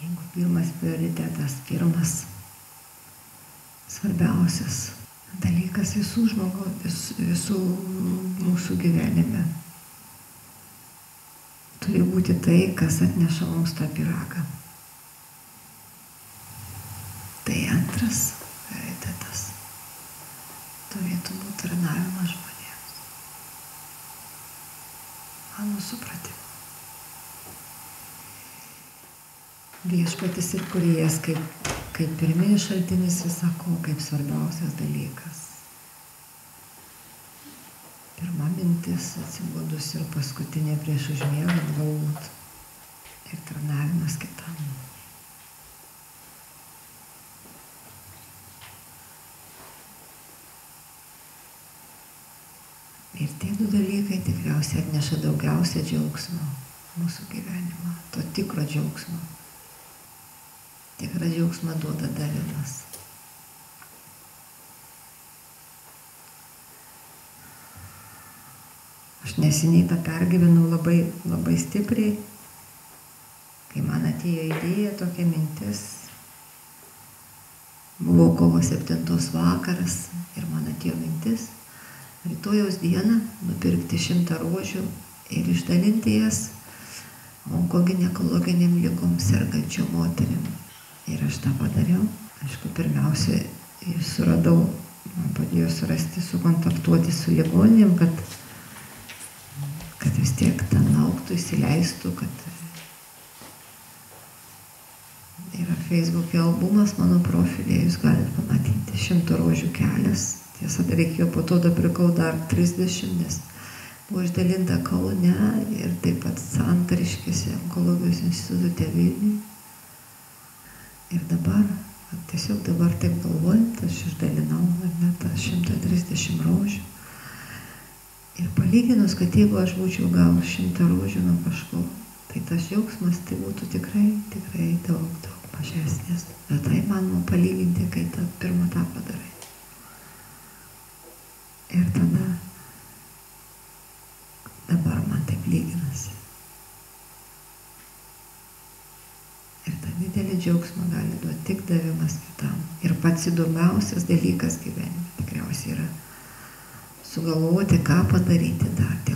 Jeigu pirmas prioritetas, pirmas svarbiausias dalykas visų mūsų gyvenime turi būti tai, kas atneša mums tą pyragą. Tai antras prioritetas turėtų būti tarnavimas žmonėms. Mano supratimu. Viešpatis ir kūrėjas kaip pirminis šaltinis visą ko, kaip svarbiausias dalykas. Pirma mintis atsibudus ir paskutinė prieš užmiegant galbūt ir tarnavimas kitam. Ir tie du dalykai tikriausiai atneša daugiausia džiaugsmo mūsų gyvenimą, to tikro džiaugsmo. Tikrą džiaugsmą duoda davimas. Aš neseniai tą pergyvenau labai stipriai, kai man atėjo idėja, tokia mintis. Buvo kovo 7 vakaras ir man atėjo mintis rytojaus dieną nupirkti 100 rožių ir išdalinti jas onkoginekologinėm ligom sergančiom moterim. Ir aš tą padariau. Aišku, pirmiausia, suradau, man padėjo surasti, sukontaktuoti su ligoninėm, kad vis tiek ten augtų, įsileistų, kad yra Facebook'e albumas mano profilėje, jūs galite pamatyti 100 rožių kelias. Tiesa, reikėjo po to daprikau dar 30, nes buvo išdalinta Kaune ir taip pat Santariškėse onkologijos institute Vilniuje. Ir dabar, tiesiog dabar taip galvojant, aš išdalinau tą 130 rožių. Ir palyginus, kad jeigu aš būčiau gavus 100 rožių nuo kažko, tai tas džiaugsmas tai būtų tikrai daug mažesnis. Bet tai manoma palyginti, kai tą pirmą tą padarai. Ir tada, dabar man taip lyginasi. Ir tą didelį džiaugsmą gali duoti tik davimas kitam. Ir pats įdomiausias dalykas gyvenime tikriausiai yra sugalvoti, ką padaryti dar. Tie